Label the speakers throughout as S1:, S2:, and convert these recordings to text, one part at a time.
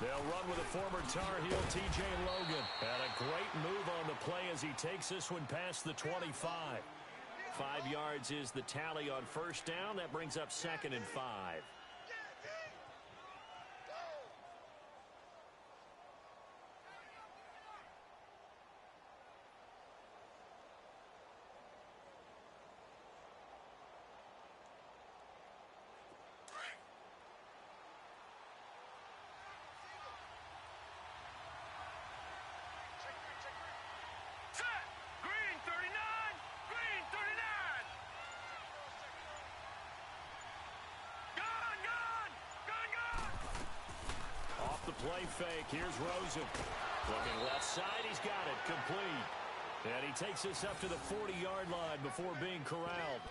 S1: They'll run with a former Tar Heel, T.J. Logan. And a great move on the play as he takes this one past the 25. 5 yards is the tally on first down. That brings up 2nd and 5. Play fake. Here's Rosen. Looking left side. He's got it. Complete. And he takes this up to the 40-yard line before being corralled.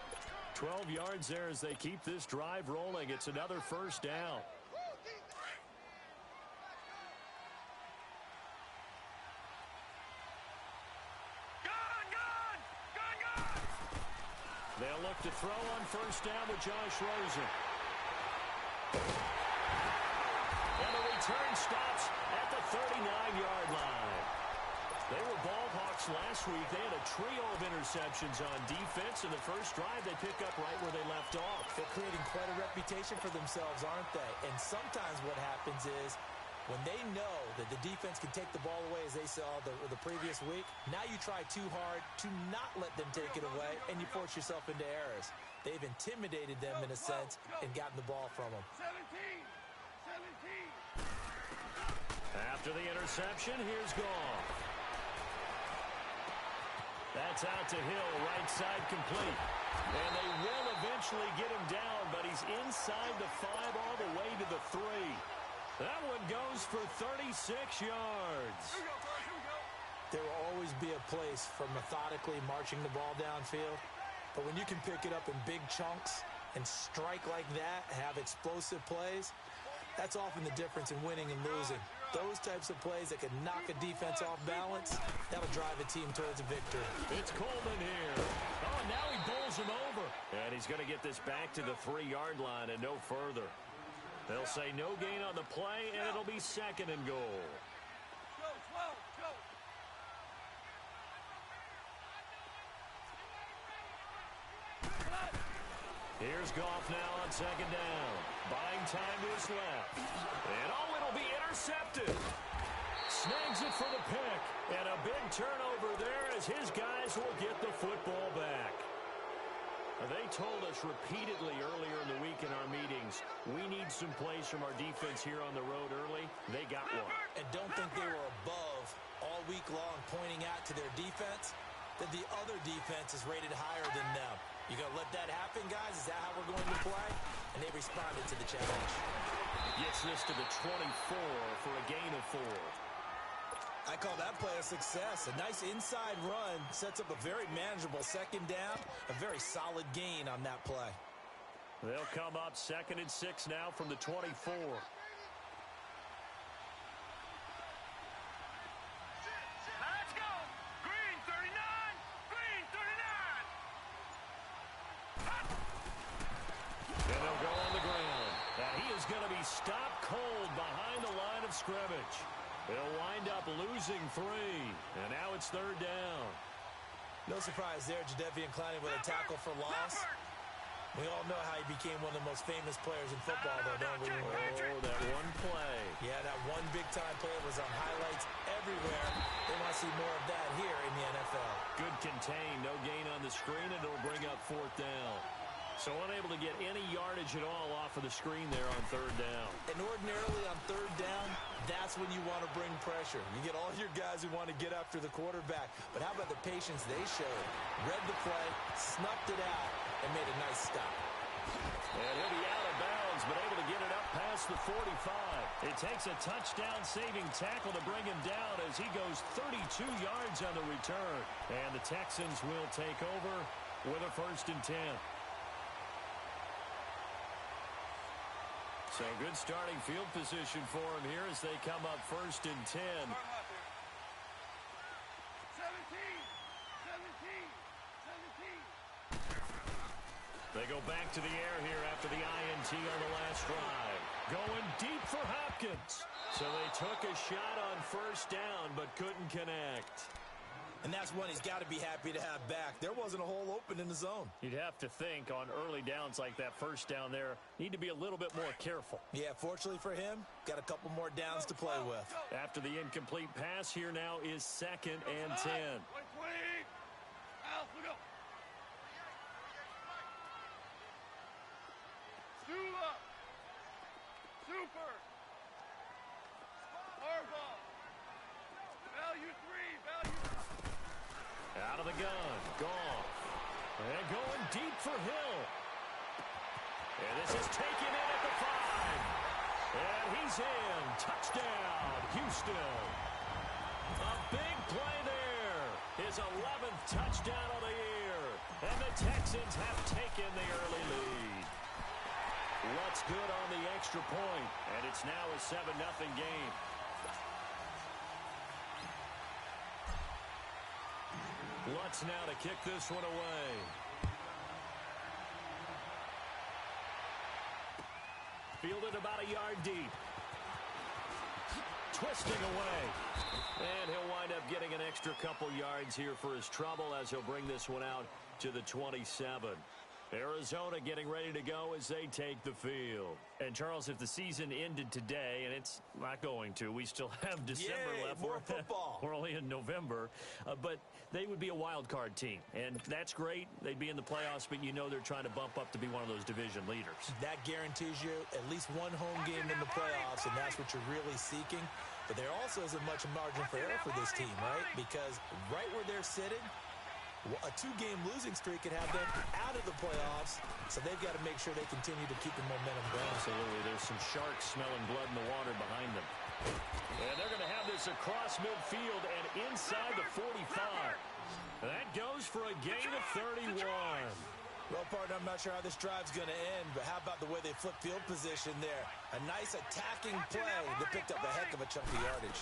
S1: 12 yards there as they keep this drive rolling. It's another first down. They'll look to throw on first down with Josh Rosen. And the return stops at the 39-yard line. They were ball hawks last week. They had a trio of interceptions on defense. In the first drive, they pick up right where they left off.
S2: They're creating quite a reputation for themselves, aren't they? And sometimes what happens is when they know that the defense can take the ball away, as they saw the previous week, now you try too hard to not let them take it away, and you force yourself into errors. They've intimidated them in a sense and gotten the ball from them.
S3: 17.
S1: After the interception, here's Goff. That's out to Hill, right side complete. And they will eventually get him down, but he's inside the 5 all the way to the 3. That one goes for 36 yards.
S3: Here we go.
S2: There will always be a place for methodically marching the ball downfield, but when you can pick it up in big chunks and strike like that, have explosive plays, that's often the difference in winning and losing. Those types of plays that can knock a defense off balance, that'll drive a team towards a victory.
S1: It's Coleman here. Oh, now he bowls him over. And he's going to get this back to the 3-yard line and no further. They'll say no gain on the play, and it'll be 2nd and goal.
S3: Go.
S1: Here's Goff now on 2nd down. Buying time to his left. And it'll be intercepted. Snags it for the pick. And a big turnover there as his guys will get the football back. They told us repeatedly earlier in the week in our meetings, we need some plays from our defense here on the road early. They got one.
S2: And don't think they were above all week long pointing out to their defense that the other defense is rated higher than them. You going to let that happen, guys? Is that how we're going to play? And they responded to the challenge.
S1: Gets this to the 24 for a gain of 4.
S2: I call that play a success. A nice inside run sets up a very manageable 2nd down. A very solid gain on that play.
S1: They'll come up 2nd and 6 now from the 24. He is going to be stopped cold behind the line of scrimmage. They'll wind up losing 3. And now it's 3rd down.
S2: No surprise there, Jadeveon Clowney with a tackle for loss. We all know how he became one of the most famous players in football, though, don't we?
S1: Oh, that one play.
S2: Yeah, that one big-time play was on highlights everywhere. They want to see more of that here in the NFL.
S1: Good contain, no gain on the screen, and it'll bring up 4th down. So unable to get any yardage at all off of the screen there on 3rd down.
S2: And ordinarily on 3rd down, that's when you want to bring pressure. You get all your guys who want to get after the quarterback. But how about the patience they showed? Read the play, snuffed it out, and made a nice stop.
S1: And he'll be out of bounds, but able to get it up past the 45. It takes a touchdown-saving tackle to bring him down as he goes 32 yards on the return. And the Texans will take over with a 1st and 10. So good starting field position for him here as they come up 1st and 10.
S3: 17.
S1: They go back to the air here after the INT on the last drive. Going deep for Hopkins. So they took a shot on first down, but couldn't connect.
S2: And that's one he's got to be happy to have back. There wasn't a hole open in the zone.
S1: You'd have to think on early downs like that first down there, need to be a little bit more careful.
S2: Yeah, fortunately for him, got a couple more downs to play with.
S1: After the incomplete pass, here now is 2nd and 10.
S3: Super. Harbaugh. Value 3. Value.
S1: Out of the gun. Goff. And going deep for Hill. And this is taken in at the 5. And he's in. Touchdown, Houston. A big play there. His 11th touchdown of the year. And the Texans have taken the early lead. What's good on the extra point, and it's now a 7-0 game. Lutz now to kick this one away. Fielded about a yard deep. Twisting away. And he'll wind up getting an extra couple yards here for his trouble as he'll bring this one out to the 27. Arizona getting ready to go as they take the field. And, Charles, if the season ended today, and it's not going to, we still have December left.
S2: More football.
S1: We're only in November. But they would be a wild card team. And that's great. They'd be in the playoffs, but you know they're trying to bump up to be one of those division leaders.
S2: That guarantees you at least one home game in the playoffs, and that's what you're really seeking. But there also isn't much margin for error for this team, right? Because right where they're sitting, a 2-game losing streak could have them out of the playoffs, so they've got to make sure they continue to keep the momentum going.
S1: Absolutely. There's some sharks smelling blood in the water behind them. And they're going to have this across midfield and inside the 45. That goes for a gain of 31.
S2: Well, partner, I'm not sure how this drive's going to end, but how about the way they flip field position there? A nice attacking play that picked up a heck of a chunk of yardage.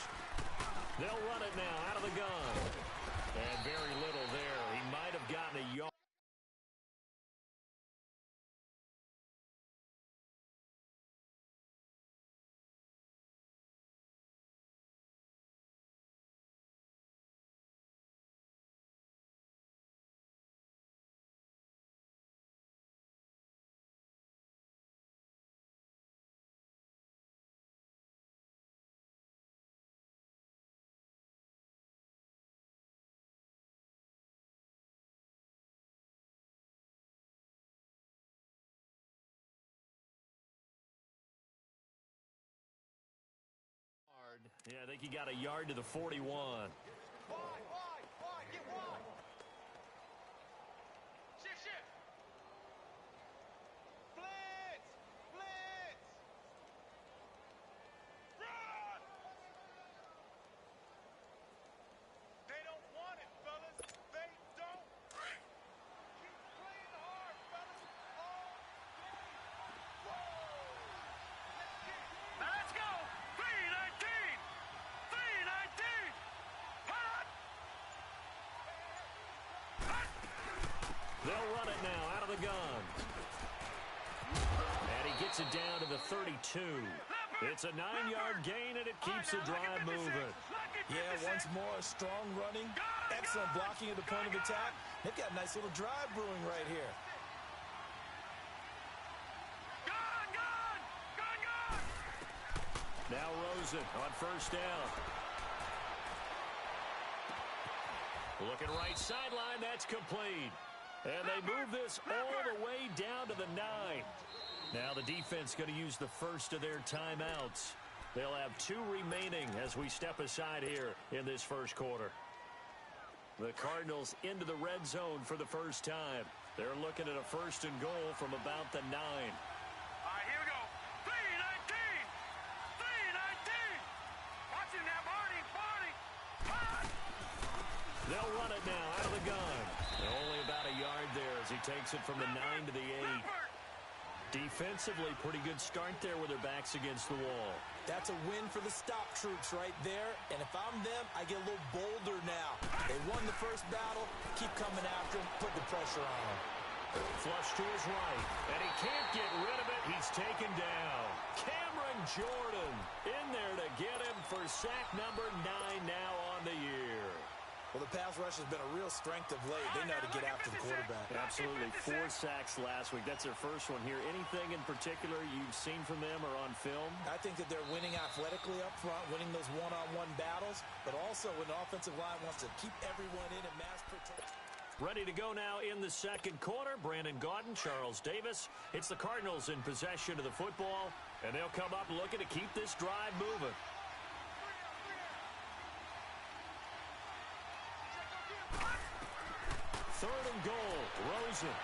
S1: They'll run it now out of the gun. And very little there. He might have gotten a yard. Yeah, I think he got a yard to the 41.
S3: Wide, get wide. Shift. Blitz. Run. They don't want it, fellas. They don't. Keep playing hard, fellas. All day. Whoa. Now let's go. 319.
S1: They'll run it now out of the gun. And he gets it down to the 32. It's a 9-yard gain, and it keeps the drive moving.
S2: Yeah, once more, a strong running, excellent blocking at the point of attack. They've got a nice little drive brewing right here.
S1: Now Rosen on first down. Looking right sideline, that's complete. And they move this all the way down to the 9. Now the defense going to use the first of their timeouts. They'll have 2 remaining as we step aside here in this first quarter. The Cardinals into the red zone for the first time. They're looking at a 1st and goal from about the 9.
S3: All right, here we go. 319. Watch it now, Barney.
S1: They'll run it now out of the gun. Only about a yard there as he takes it from the 9 to the 8. Defensively, pretty good start there with their backs against the wall.
S2: That's a win for the stop troops right there. And if I'm them, I get a little bolder now. They won the first battle. Keep coming after him. Put the pressure on him.
S1: Flush to his right. And he can't get rid of it. He's taken down. Cameron And Jordan in there to get him for sack number 9 now on the year.
S2: Well, the pass rush has been a real strength of late. They know to get after the quarterback.
S1: Absolutely. 4 sacks last week. That's their first one here. Anything in particular you've seen from them or on film?
S2: I think that they're winning athletically up front, winning those one-on-one battles, but also when the offensive line wants to keep everyone in and mass protect.
S1: Ready to go now in the second quarter. Brandon Gaudin, Charles Davis. It's the Cardinals in possession of the football, and they'll come up looking to keep this drive moving. Third and goal, Rosen.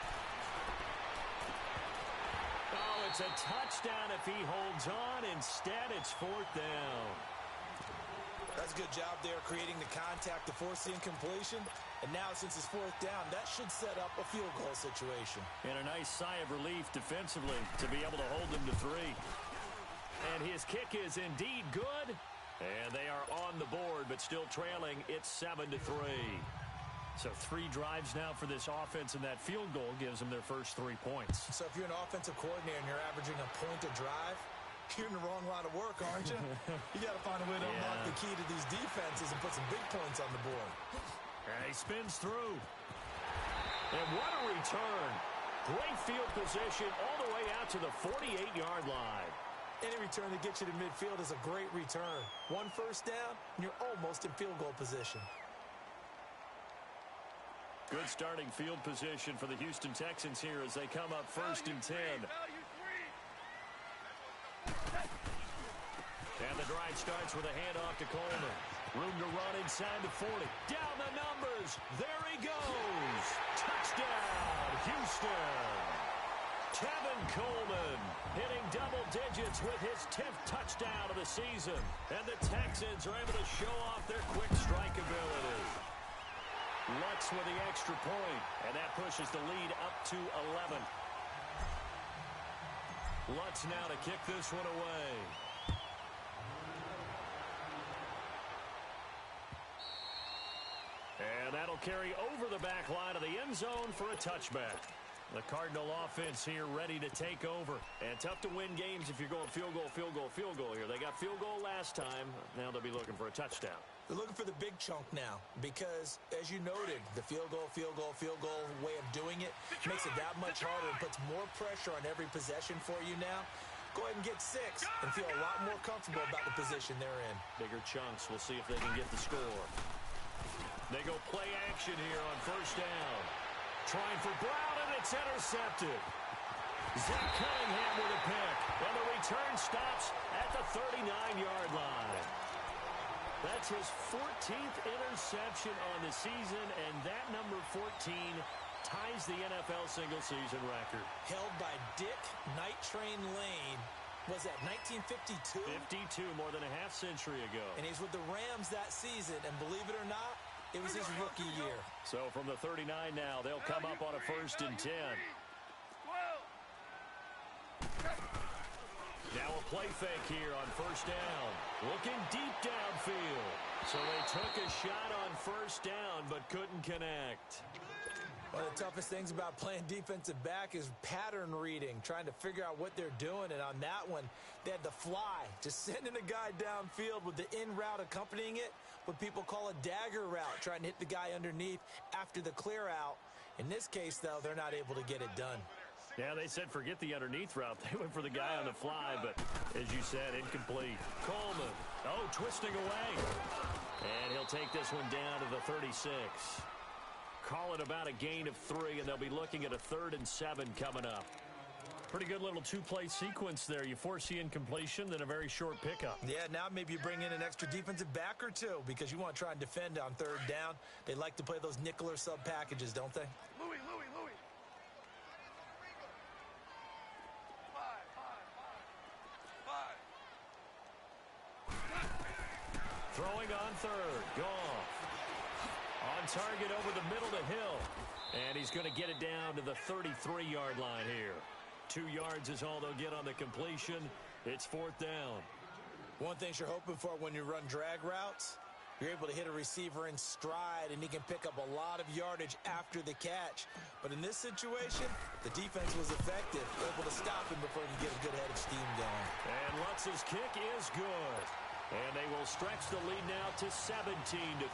S1: Oh, it's a touchdown if he holds on. Instead, it's 4th down.
S2: That's a good job there creating the contact to force the incompletion. And now, since it's 4th down, that should set up a field goal situation.
S1: And a nice sigh of relief defensively to be able to hold them to 3. And his kick is indeed good. And they are on the board, but still trailing. It's 7-3. So 3 drives now for this offense, and that field goal gives them their first 3 points.
S2: So if you're an offensive coordinator and you're averaging a point a drive, you're in the wrong line of work, aren't you? You got to find a way to unlock the key to these defenses and put some big points on the board.
S1: And he spins through. And what a return. Great field position all the way out to the 48-yard line.
S2: Any return that gets you to midfield is a great return. 1 first down, and you're almost in field goal position.
S1: Good starting field position for the Houston Texans here as they come up 1st and 10. And the drive starts with a handoff to Coleman. Room to run inside the 40. Down the numbers. There he goes. Touchdown, Houston. Tevin Coleman hitting double digits with his 10th touchdown of the season. And the Texans are able to show off their quick strike ability. Lutz with the extra point, and that pushes the lead up to 11. Lutz now to kick this one away. And that'll carry over the back line of the end zone for a touchback. The Cardinal offense here ready to take over. And tough to win games if you're going field goal, field goal, field goal here. They got field goal last time. Now they'll be looking for a touchdown.
S2: They're looking for the big chunk now because, as you noted, the field goal way of doing it makes it that much harder and puts more pressure on every possession for you now. Go ahead and get 6 and feel a lot more comfortable about the position they're in.
S1: Bigger chunks. We'll see if they can get the score. They go play action here on 1st down. Trying for Brown, and it's intercepted. Zach Cunningham with a pick, and the return stops at the 39-yard line. That's his 14th interception on the season, and that number 14 ties the NFL single-season record.
S2: Held by Dick Night Train Lane. Was that 1952?
S1: 52, more than a half century ago.
S2: And he's with the Rams that season, and believe it or not, it was his rookie year.
S1: So from the 39 now, they'll come up on a 1st and 10. Now a play fake here on 1st down. Looking deep downfield. So they took a shot on 1st down, but couldn't connect.
S2: One of the toughest things about playing defensive back is pattern reading, trying to figure out what they're doing. And on that one, they had the fly, just sending a guy downfield with the in route accompanying it, what people call a dagger route, trying to hit the guy underneath after the clear out. In this case, though, they're not able to get it done.
S1: Yeah, they said forget the underneath route. They went for the guy on the fly, but as you said, incomplete. Coleman, twisting away. And he'll take this one down to the 36. Call it about a gain of 3, and they'll be looking at a 3rd and 7 coming up. Pretty good little 2-play sequence there. You force the incompletion, then a very short pickup.
S2: Yeah, now maybe you bring in an extra defensive back or 2 because you want to try and defend on 3rd down. They like to play those nickel or sub packages, don't they?
S3: Louis.
S1: Throwing on 3rd. Goff. On target over the middle to Hill. And he's going to get it down to the 33-yard line here. 2 yards is all they'll get on the completion. It's 4th down.
S2: One thing you're hoping for when you run drag routes, You're able to hit a receiver in stride, and he can pick up a lot of yardage after the catch. But in this situation, the defense was effective, able to stop him before he could get a good head of steam going.
S1: And Lutz's kick is good. And they will stretch the lead now to 17-3.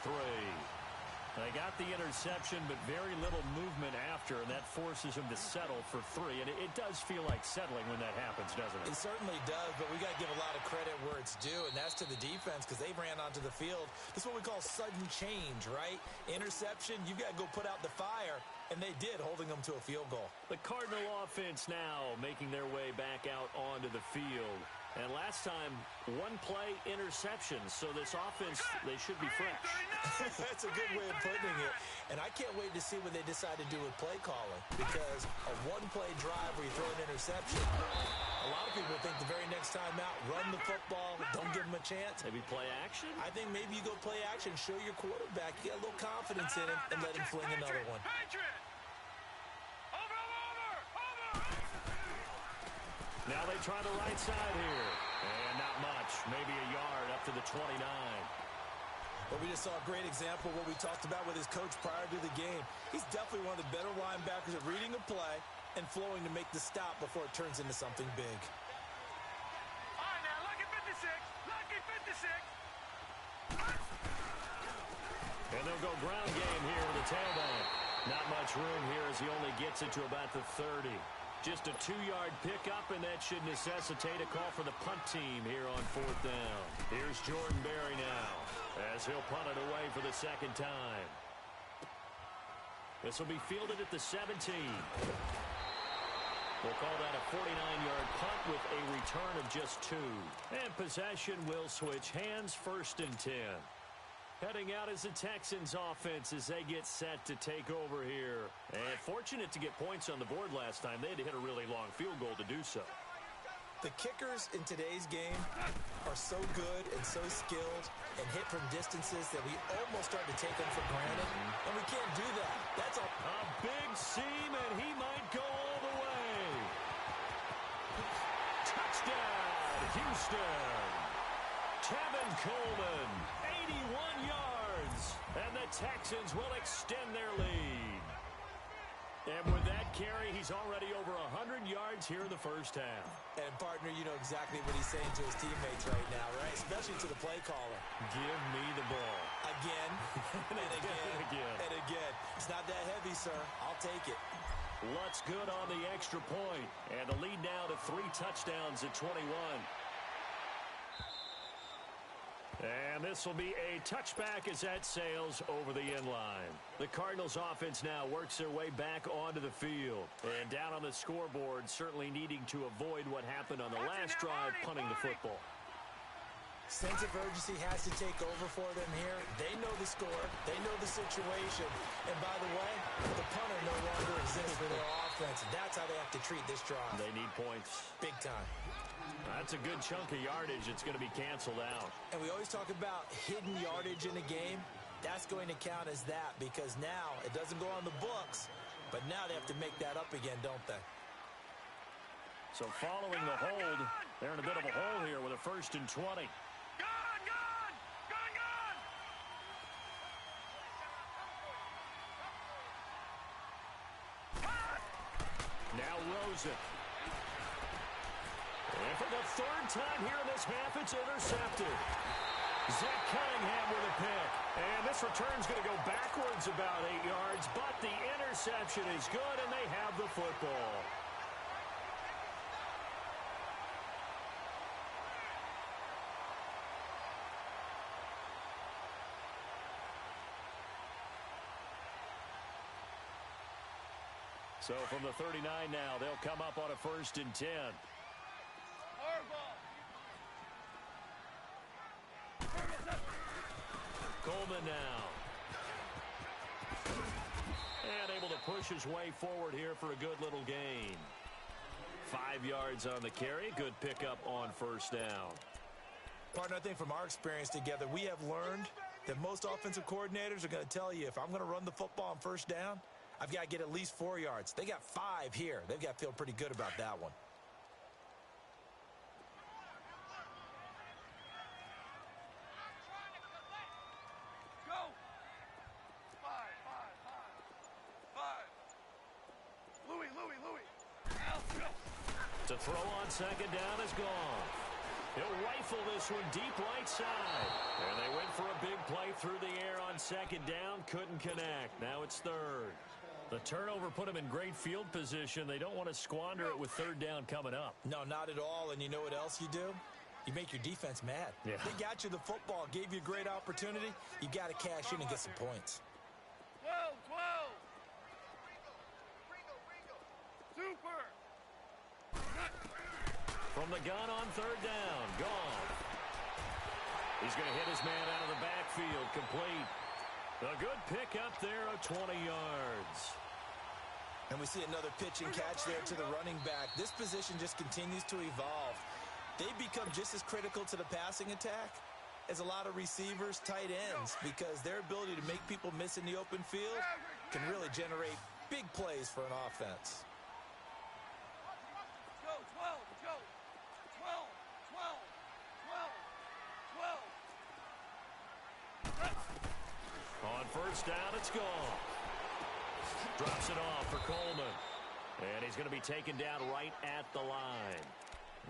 S1: They got the interception, but very little movement after, and that forces him to settle for 3. And it does feel like settling when that happens, doesn't it?
S2: It certainly does, but we got to give a lot of credit where it's due, and that's to the defense because they ran onto the field. This is what we call sudden change, right? Interception, you've got to go put out the fire, and they did, holding them to a field goal.
S1: The Cardinal offense now making their way back out onto the field. And last time, one-play interception. So this offense, they should be fresh.
S2: That's a good way of putting it. And I can't wait to see what they decide to do with play calling. Because a one-play drive where you throw an interception, a lot of people think the very next time out, run the football, don't give them a chance.
S1: Maybe play action?
S2: I think maybe you go play action, show your quarterback, you got a little confidence in him, and let him fling another one.
S1: Now they try the right side here. And not much. Maybe a yard up to the 29.
S2: But we just saw a great example of what we talked about with his coach prior to the game. He's definitely one of the better linebackers at reading a play and flowing to make the stop before it turns into something big.
S3: All right, now, lucky 56. Lucky 56.
S1: And they'll go ground game here with the tailback. Not much room here as he only gets it to about the 30. Just a 2-yard pickup, and that should necessitate a call for the punt team here on 4th down. Here's Jordan Berry now as he'll punt it away for the second time. This will be fielded at the 17. We'll call that a 49-yard punt with a return of just 2. And possession will switch hands, 1st and 10. Heading out as the Texans offense as they get set to take over here. And fortunate to get points on the board last time. They had to hit a really long field goal to do so.
S2: The kickers in today's game are so good and so skilled and hit from distances that we almost start to take them for granted. And we can't do that. That's a
S1: big seam, and he might go all the way. Touchdown, Houston. Tevin Coleman, 81 yards, and the Texans will extend their lead. And with that carry, he's already over 100 yards here in the first half.
S2: And, partner, you know exactly what he's saying to his teammates right now, right? Especially to the play caller.
S1: Give me the ball.
S2: Again, and again, and again. It's not that heavy, sir. I'll take it.
S1: Lutz good on the extra point. And the lead now to 3 touchdowns at 21. And this will be a touchback as that sails over the end line. The Cardinals offense now works their way back onto the field. And down on the scoreboard, certainly needing to avoid what happened on the last drive, punting the football.
S2: Sense of urgency has to take over for them here. They know the score. They know the situation. And by the way, the punter no longer exists for their offense. That's how they have to treat this drive.
S1: They need points.
S2: Big time.
S1: That's a good chunk of yardage. It's going to be canceled out.
S2: And we always talk about hidden yardage in a game. That's going to count as that because now it doesn't go on the books, but now they have to make that up again, don't they?
S1: So following the hold, they're in a bit of a hole here with a 1st and 20. Now Rosen. And for the 3rd time here in this half, it's intercepted. Zach Cunningham with a pick. And this return's going to go backwards about 8 yards, but the interception is good, and they have the football. So from the 39 now, they'll come up on a 1st and 10. Coleman now. And able to push his way forward here for a good little gain. 5 yards on the carry. Good pickup on 1st down.
S2: Partner, I think from our experience together, we have learned that most offensive coordinators are going to tell you if I'm going to run the football on 1st down, I've got to get at least 4 yards. They got 5 here. They've got to feel pretty good about that one.
S1: throw on second down is gone. He'll rifle this one deep right side. And they went for a big play through the air on second down. Couldn't connect. Now it's third. The turnover put them in great field position. They don't want to squander it with third down coming up.
S2: No, not at all. And you know what else you do? You make your defense mad.
S1: Yeah. They
S2: got you the football, gave you a great opportunity. You got to cash in and get some points.
S3: 12, 12. Super.
S1: From the gun on third down. Gone. He's going to hit his man out of the backfield. Complete. A good pick up there of 20 yards.
S2: And we see another pitch and catch there to the running back. This position just continues to evolve. They become just as critical to the passing attack as a lot of receivers, tight ends, because their ability to make people miss in the open field can really generate big plays for an offense.
S3: Go, 12, go. 12, 12, 12, 12.
S1: On first down, it's gone. Drops it off for Coleman. And he's going to be taken down right at the line.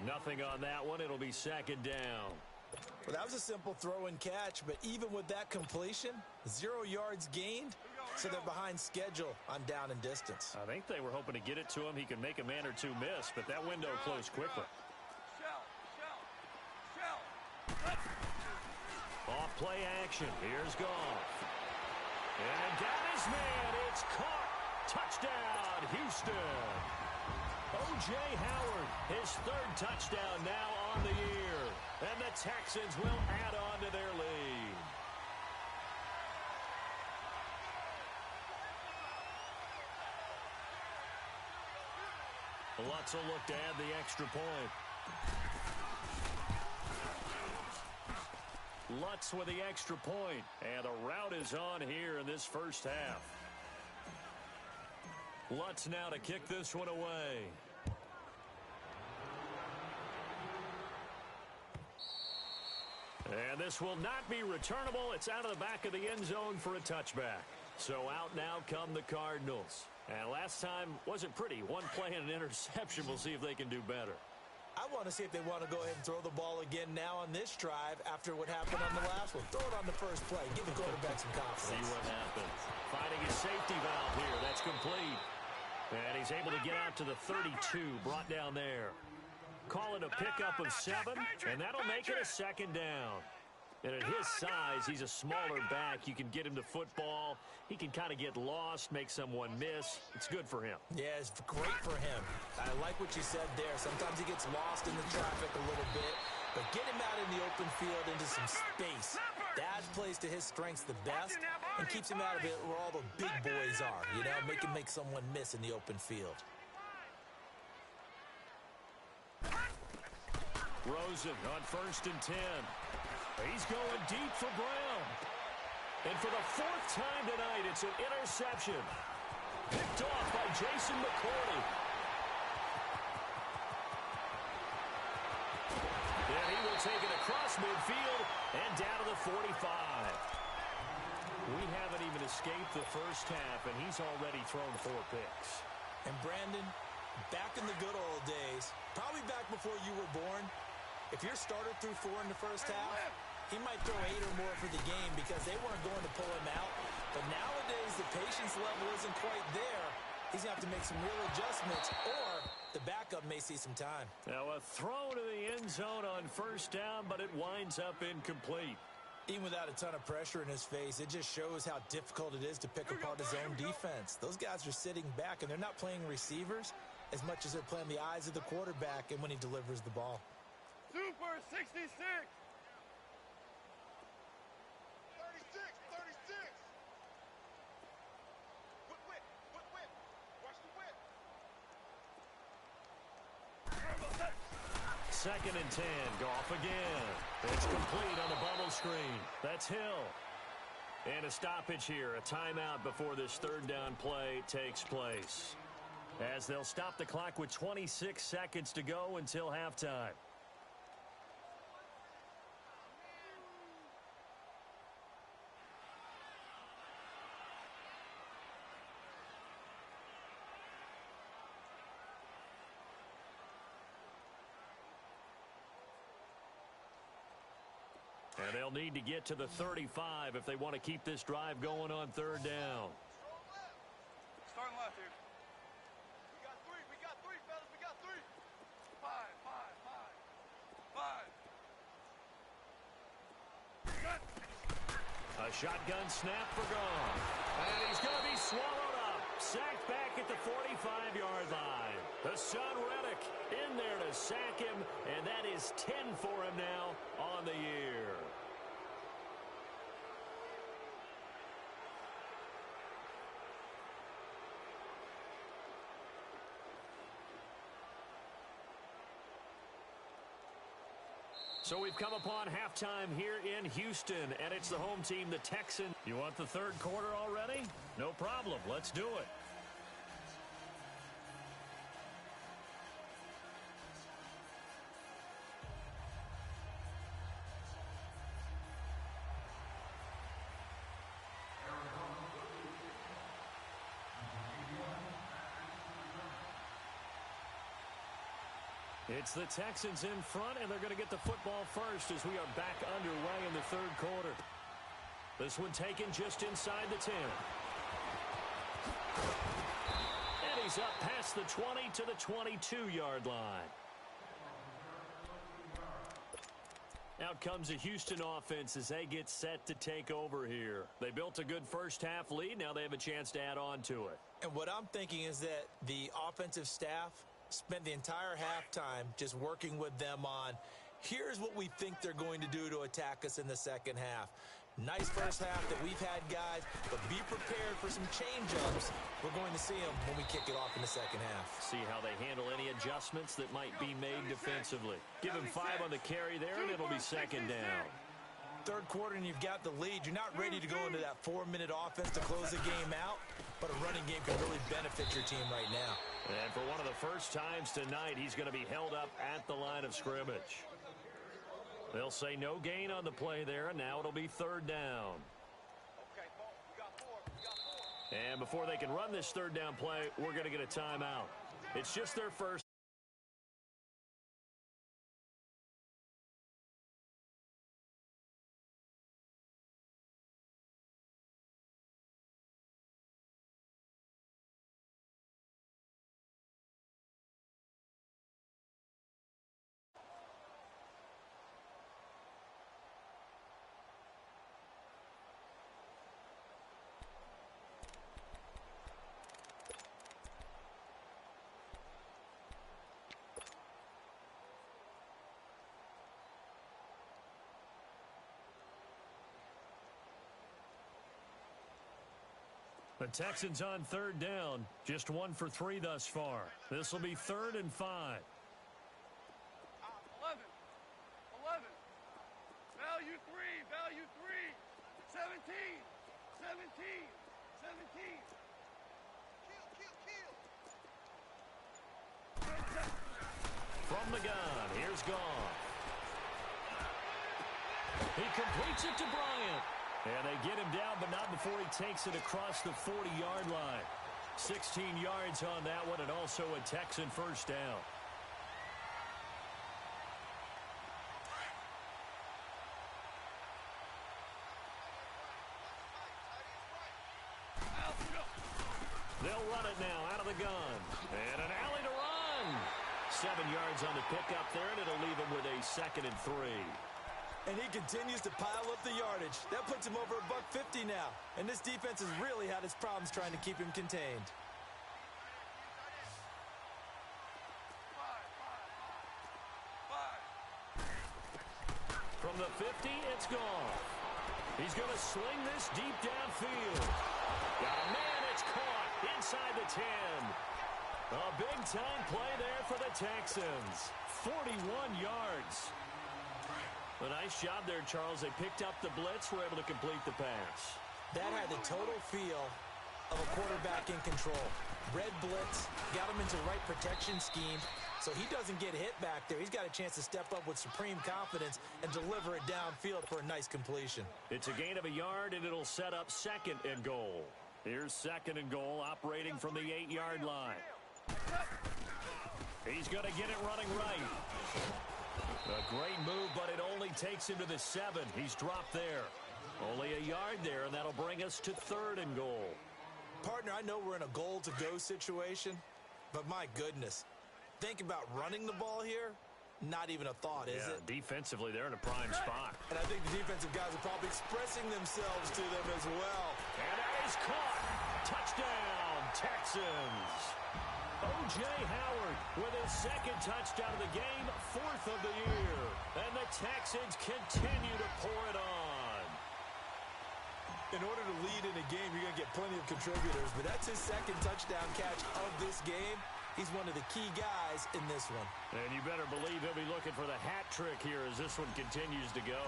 S1: Nothing on that one. It'll be second down.
S2: Well, that was a simple throw and catch, but even with that completion, 0 yards gained, so they're behind schedule on down and distance.
S1: I think they were hoping to get it to him. He could make a man or two miss, but that window closed quickly. Off play action. Here's Goff. And got his man. It's caught. Touchdown, Houston. O.J. Howard, his third touchdown now on the year. And the Texans will add on to their lead. Lutz will look to add the extra point. Lutz with the extra point. And the route is on here in this first half. Lutz now to kick this one away. And this will not be returnable. It's out of the back of the end zone for a touchback. So out now come the Cardinals. And last time wasn't pretty. One play and an interception. We'll see if they can do better.
S2: I want to see if they want to go ahead and throw the ball again now on this drive after what happened on the last one. Throw it on the first play. Give the quarterback some confidence.
S1: See what happens. Finding his safety valve here. That's complete. And he's able to get out to the 32, brought down there. Call it a pickup of 7, and that'll make it a second down. And at his size, he's a smaller back. You can get him to football. He can kind of get lost, make someone miss. It's good for him.
S2: Yeah, it's great for him. I like what you said there. Sometimes he gets lost in the traffic a little bit, but get him out in the open field into some space. That plays to his strengths the best and keeps him out of it where all the big boys are, you know, make someone miss in the open field.
S1: Rosen on 1st and 10. He's going deep for Brown. And for the 4th time tonight, it's an interception. Picked off by Jason McCourty. And he will take it across midfield and down to the 45. We haven't even escaped the first half, and he's already thrown 4 picks.
S2: And Brandon, back in the good old days, probably back before you were born, if your starter threw 4 in the first half, he might throw 8 or more for the game because they weren't going to pull him out. But nowadays, the patience level isn't quite there. He's going to have to make some real adjustments, or the backup may see some time.
S1: Now a throw to the end zone on 1st down, but it winds up incomplete.
S2: Even without a ton of pressure in his face, it just shows how difficult it is to pick apart his own defense. Those guys are sitting back, and they're not playing receivers as much as they're playing the eyes of the quarterback and when he delivers the ball.
S3: Super 66.
S4: 36. Whip. Watch the whip.
S1: 2nd and 10. Goff again. It's complete on the bubble screen. That's Hill. And a stoppage here. A timeout before this 3rd down play takes place. As they'll stop the clock with 26 seconds to go until halftime. And they'll need to get to the 35 if they want to keep this drive going on third down.
S3: Starting left here.
S4: We got three, fellas. We got three.
S3: Five.
S1: A shotgun snap for gone. And he's going to be swallowed up. Sacked back at the 45-yard line. Hassan Reddick in there to sack him, and that is 10 for him now on the year. So we've come upon halftime here in Houston, and it's the home team, the Texans. You want the third quarter already? No problem. Let's do it. It's the Texans in front, and they're going to get the football first as we are back underway in the third quarter. This one taken just inside the 10. And he's up past the 20 to the 22-yard line. Out comes a Houston offense as they get set to take over here. They built a good first-half lead. Now they have a chance to add on to it.
S2: And what I'm thinking is that the offensive staff spent the entire halftime just working with them on, here's what we think they're going to do to attack us in the second half. Nice first half that we've had, guys, but be prepared for some change-ups. We're going to see them when we kick it off in the second half.
S1: See how they handle any adjustments that might be made defensively. Give him 5 on the carry there, and it'll be second down.
S2: Third quarter, and you've got the lead. You're not ready to go into that 4-minute offense to close the game out, but a running game can really benefit your team right now.
S1: And for one of the first times tonight, he's going to be held up at the line of scrimmage. They'll say no gain on the play there, and now it'll be third down.
S4: Okay, we got four.
S1: And before they can run this third down play, we're going to get a timeout. It's just their first. The Texans on third down, just 1 for 3 thus far. This will be 3rd and 5.
S3: 11. Value 3. 17.
S1: From the gun, here's Goff. He completes it to Bryant. And they get him down, but not before he takes it across the 40-yard line. 16 yards on that one, and also a Texan first down. They'll run it now out of the gun. And an alley to run. 7 yards on the pickup there, and it'll leave him with a 2nd and 3.
S2: And he continues to pile up the yardage. That puts him over $150 now. And this defense has really had its problems trying to keep him contained.
S1: From the 50, it's gone. He's going to sling this deep downfield. Got a man, it's caught inside the 10. A big-time play there for the Texans. 41 yards. A nice job there, Charles. They picked up the blitz, were able to complete the pass.
S2: That had the total feel of a quarterback in control. Red blitz, got him into the right protection scheme, so he doesn't get hit back there. He's got a chance to step up with supreme confidence and deliver it downfield for a nice completion.
S1: It's a gain of a yard, and it'll set up 2nd and goal. Here's 2nd and goal, operating from the 8-yard line. He's going to get it running right. A great move, but it only takes him to the 7. He's dropped there. Only a yard there, and that'll bring us to 3rd and goal.
S2: Partner, I know we're in a goal-to-go situation, but my goodness. Think about running the ball here. Not even a thought, is it?
S1: Defensively, they're in a prime spot.
S2: And I think the defensive guys are probably expressing themselves to them as well.
S1: And that is caught. Touchdown, Texans. O.J. Howard with his 2nd touchdown of the game, 4th of the year. And the Texans continue to pour it on.
S2: In order to lead in a game, you're going to get plenty of contributors, but that's his 2nd touchdown catch of this game. He's one of the key guys in this one.
S1: And you better believe he'll be looking for the hat trick here as this one continues to go.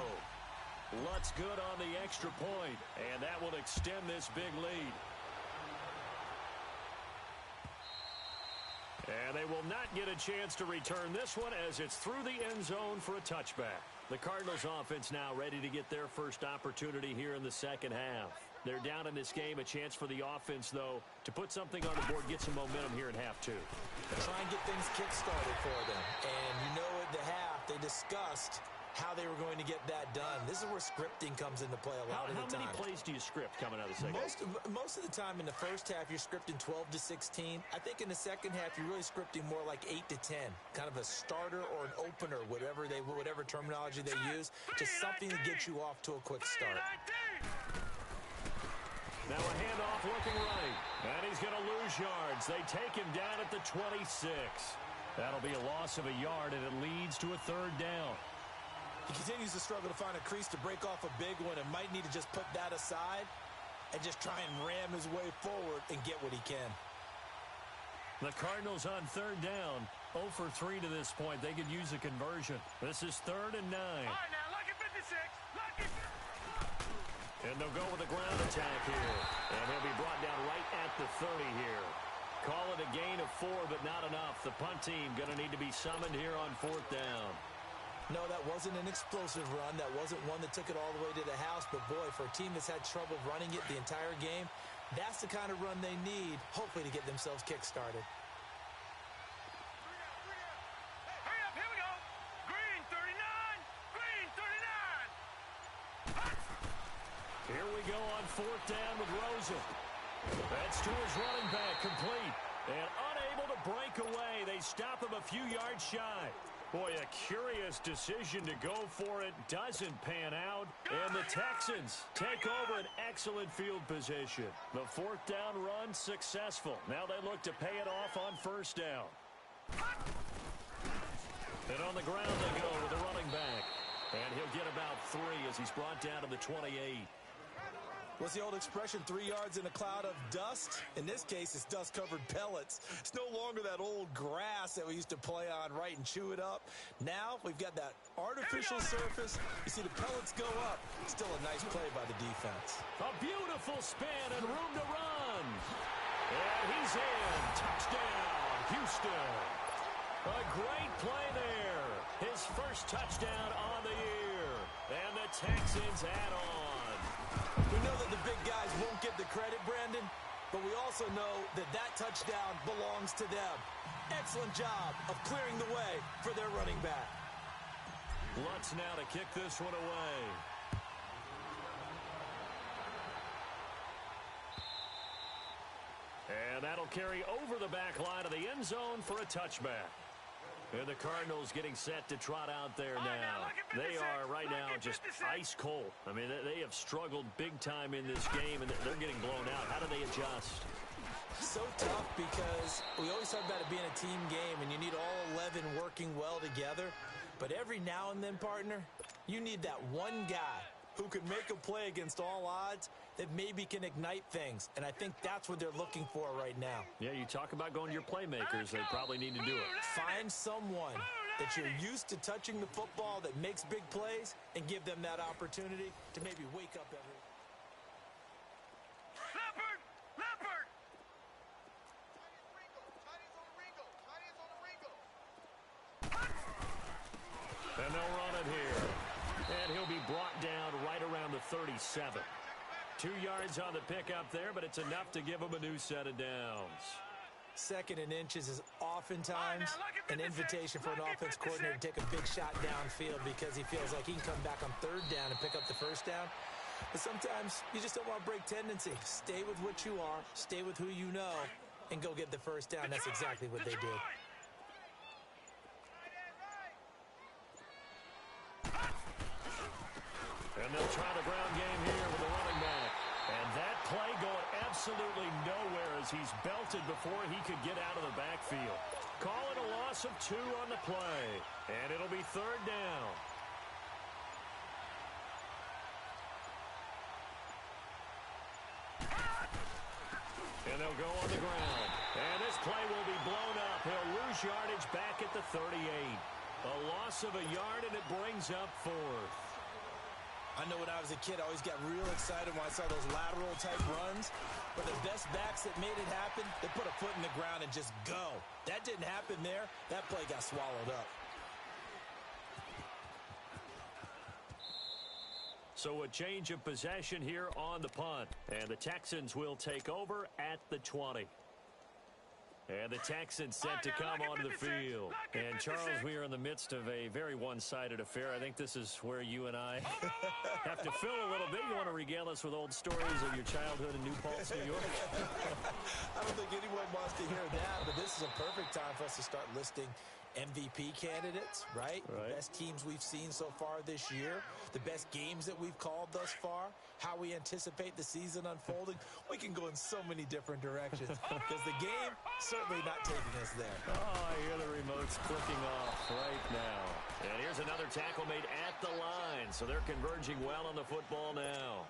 S1: Lutz good on the extra point, and that will extend this big lead. And they will not get a chance to return this one as it's through the end zone for a touchback. The Cardinals offense now ready to get their first opportunity here in the second half. They're down in this game. A chance for the offense, though, to put something on the board, get some momentum here in half 2.
S2: Try and get things kick-started for them. And you know at the half, they discussed how they were going to get that done. This is where scripting comes into play a lot of the time.
S1: How many plays do you script coming out of the second half?
S2: Most of the time in the first half, you're scripting 12 to 16. I think in the second half, you're really scripting more like 8 to 10. Kind of a starter or an opener, whatever terminology they use. Just something to get you off to a quick start.
S1: Now a handoff looking right. And he's going to lose yards. They take him down at the 26. That'll be a loss of a yard, and it leads to a 3rd down.
S2: He continues to struggle to find a crease to break off a big one and might need to just put that aside and just try and ram his way forward and get what he can.
S1: The Cardinals on 3rd down. 0 for 3 to this point. They could use a conversion. This is 3rd and 9.
S3: All right, now, lucky 56. Lucky.
S1: And they'll go with a ground attack here. And he'll be brought down right at the 30 here. Call it a gain of 4, but not enough. The punt team going to need to be summoned here on 4th down.
S2: No, that wasn't an explosive run. That wasn't one that took it all the way to the house. But, boy, for a team that's had trouble running it the entire game, that's the kind of run they need, hopefully, to get themselves kick-started.
S3: Hurry up, here we go. Green 39. Green 39.
S1: Here we go on 4th down with Rosen. That's to his running back, complete. And unable to break away. They stop him a few yards shy. Boy, a curious decision to go for it. Doesn't pan out. And the Texans take over an excellent field position. The 4th down run successful. Now they look to pay it off on 1st down. And on the ground they go with the running back. And he'll get about 3 as he's brought down to the 28.
S2: What's the old expression, 3 yards in a cloud of dust? In this case, it's dust-covered pellets. It's no longer that old grass that we used to play on, right, and chew it up. Now we've got that artificial surface. You see the pellets go up. Still a nice play by the defense.
S1: A beautiful spin and room to run. And he's in. Touchdown, Houston. A great play there. His first touchdown on the year. And the Texans add on.
S2: We know that the big guys won't get the credit, Brandon, but we also know that that touchdown belongs to them. Excellent job of clearing the way for their running back.
S1: Lutz now to kick this one away. And that'll carry over the back line of the end zone for a touchback. And the Cardinals getting set to trot out there now. They are right now just ice cold. I mean, they have struggled big time in this game, and they're getting blown out. How do they adjust?
S2: So tough because we always talk about it being a team game, and you need all 11 working well together. But every now and then, partner, you need that one guy who can make a play against all odds that maybe can ignite things. And I think that's what they're looking for right now.
S1: Yeah, you talk about going to your playmakers. They probably need to do it.
S2: Find someone that you're used to touching the football that makes big plays and give them that opportunity to maybe wake up every...
S3: Leopard! Leopard!
S4: Chinese on the Ringo. Chinese on the Ringo.
S1: And they'll run it here. And he'll be brought down right around the 37. 2 yards on the pickup there, but it's enough to give him a new set of downs.
S2: Second and inches is oftentimes an invitation for an offense coordinator to take a big shot downfield because he feels like he can come back on third down and pick up the first down. But sometimes you just don't want to break tendency. Stay with what you are, stay with who you know, and go get the first down. That's exactly what they did.
S1: And they'll try the ground game here with the running back. And that play going absolutely nowhere as he's belted before he could get out of the backfield. Call it a loss of 2 on the play. And it'll be third down. And they'll go on the ground. And this play will be blown up. He'll lose yardage back at the 38. A loss of a yard, and it brings up 4th.
S2: I know when I was a kid, I always got real excited when I saw those lateral-type runs. But the best backs that made it happen, they put a foot in the ground and just go. That didn't happen there. That play got swallowed up.
S1: So a change of possession here on the punt. And the Texans will take over at the 20. And the Texans set to come onto the field. And, Charles, we are in the midst of a very one-sided affair. I think this is where you and I have to fill a little bit. You want to regale us with old stories of your childhood in New Paltz, New York?
S2: I don't think anyone wants to hear that, but this is a perfect time for us to start listing MVP candidates, right? The best teams we've seen so far this year, the best games that we've called thus far, how we anticipate the season unfolding. We can go in so many different directions because the game certainly not taking us there.
S1: Oh, I hear the remotes clicking off right now. And here's another tackle made at the line, so they're converging well on the football now.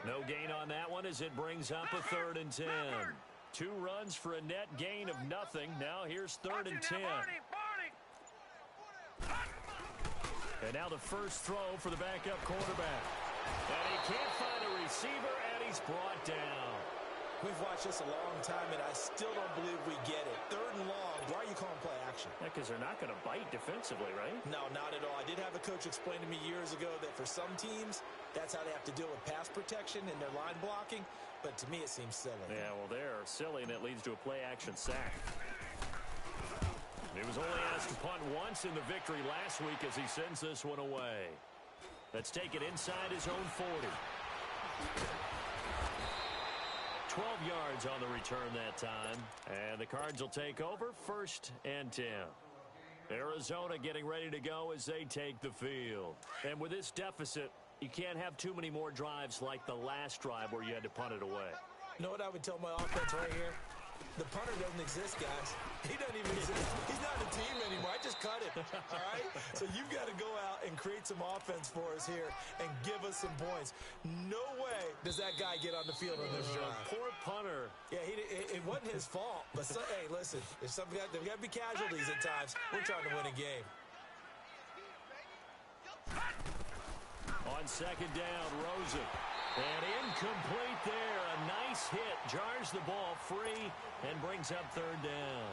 S1: No gain on that one as it brings up a 3rd and 10. 2 runs for a net gain of nothing. Now here's 3rd and 10. And now the first throw for the backup quarterback. And he can't find a receiver, and he's brought down.
S2: We've watched this a long time, and I still don't believe we get it. 3rd and long. Why are you calling play action?
S1: Yeah, because they're not going to bite defensively, right?
S2: No, not at all. I did have a coach explain to me years ago that for some teams, that's how they have to deal with pass protection and their line blocking. But to me, it seems silly.
S1: Yeah, well, they're silly, and it leads to a play-action sack. He was only asked to punt once in the victory last week as he sends this one away. Let's take it inside his own 40. 12 yards on the return that time. And the Cards will take over 1st and 10. Arizona getting ready to go as they take the field. And with this deficit, you can't have too many more drives like the last drive where you had to punt it away.
S2: You know what I would tell my offense right here? The punter doesn't exist, guys. He doesn't even exist. He's not a team anymore. I just cut him, all right? So you've got to go out and create some offense for us here and give us some points. No way does that guy get on the field on this drive.
S1: Poor punter.
S2: Yeah, it wasn't his fault. But, hey, listen, there's got to be casualties at times. We're trying to win a game.
S1: On 2nd down, Rosen. And incomplete there. A nice hit. Jars the ball free and brings up 3rd down.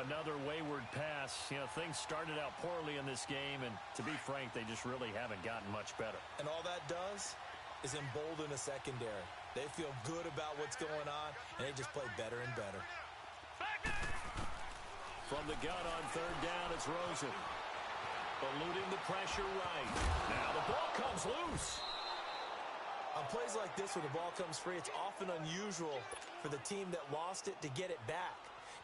S1: Another wayward pass. You know, things started out poorly in this game, and to be frank, they just really haven't gotten much better.
S2: And all that does is embolden a secondary. They feel good about what's going on, and they just play better and better.
S1: From the gun on 3rd down, it's Rosen. Eluding the pressure right. Now the ball comes loose.
S2: On plays like this where the ball comes free, it's often unusual for the team that lost it to get it back.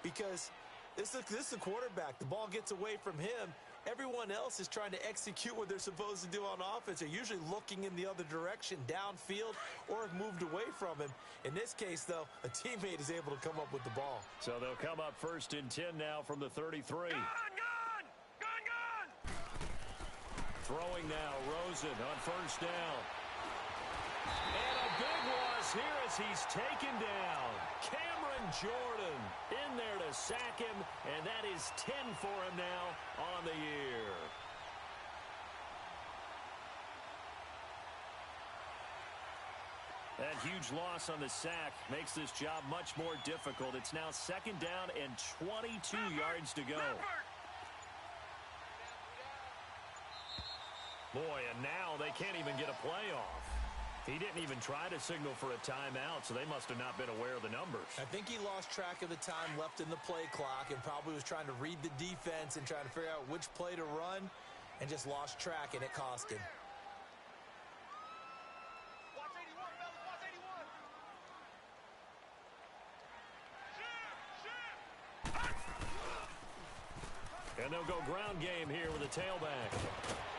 S2: Because this is a quarterback. The ball gets away from him. Everyone else is trying to execute what they're supposed to do on offense. They're usually looking in the other direction, downfield, or have moved away from him. In this case, though, a teammate is able to come up with the ball.
S1: So they'll come up 1st and 10 now from the 33.
S3: Gun!
S1: Throwing now, Rosen on 1st down. And a big loss here as he's taken down. Cameron Jordan in there to sack him, and that is 10 for him now on the year. That huge loss on the sack makes this job much more difficult. It's now 2nd down and 22 yards to go. Boy, and now they can't even get a play off. He didn't even try to signal for a timeout, so they must have not been aware of the numbers.
S2: I think he lost track of the time left in the play clock and probably was trying to read the defense and trying to figure out which play to run and just lost track, and it cost him.
S4: Watch 81, fellas. Watch 81.
S1: And they'll go ground game here with a tailback.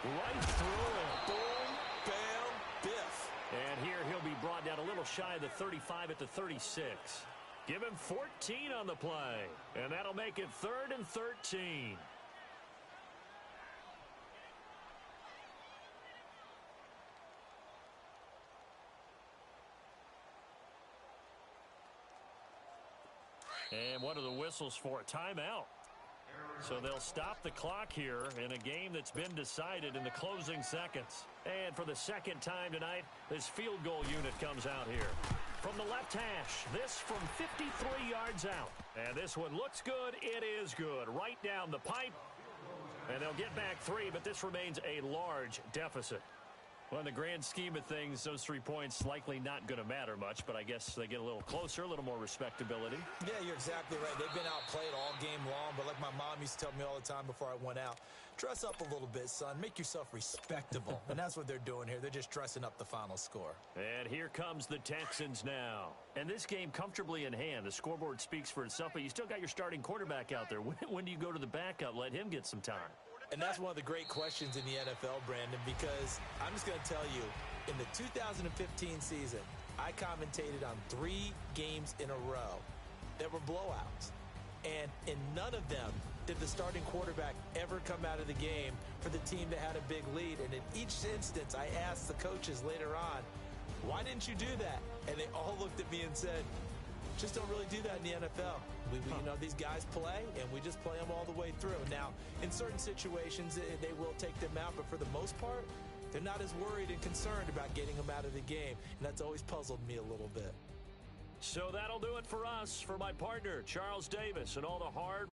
S1: Right through it. Boom, bam, biff. And here he'll be brought down a little shy of the 35 at the 36. Give him 14 on the play. And that'll make it 3rd and 13. And what are the whistles for? A timeout. So they'll stop the clock here in a game that's been decided in the closing seconds. And for the second time tonight, this field goal unit comes out here. From the left hash, this from 53 yards out. And this one looks good. It is good. Right down the pipe. And they'll get back 3, but this remains a large deficit. Well, in the grand scheme of things, those 3 points likely not going to matter much, but I guess they get a little closer, a little more respectability.
S2: Yeah, you're exactly right. They've been outplayed all game long, but like my mom used to tell me all the time before I went out, dress up a little bit, son. Make yourself respectable. And that's what they're doing here. They're just dressing up the final score.
S1: And here comes the Texans now. And this game comfortably in hand. The scoreboard speaks for itself, but you still got your starting quarterback out there. When do you go to the backup? Let him get some time.
S2: And that's one of the great questions in the NFL, Brandon, because I'm just going to tell you, in the 2015 season, I commentated on 3 games in a row that were blowouts. And in none of them did the starting quarterback ever come out of the game for the team that had a big lead. And in each instance, I asked the coaches later on, why didn't you do that? And they all looked at me and said, just don't really do that in the NFL. We you know, these guys play, and we just play them all the way through. Now, in certain situations, they will take them out, but for the most part, they're not as worried and concerned about getting them out of the game, and that's always puzzled me a little bit.
S1: So that'll do it for us, for my partner, Charles Davis, and all the hard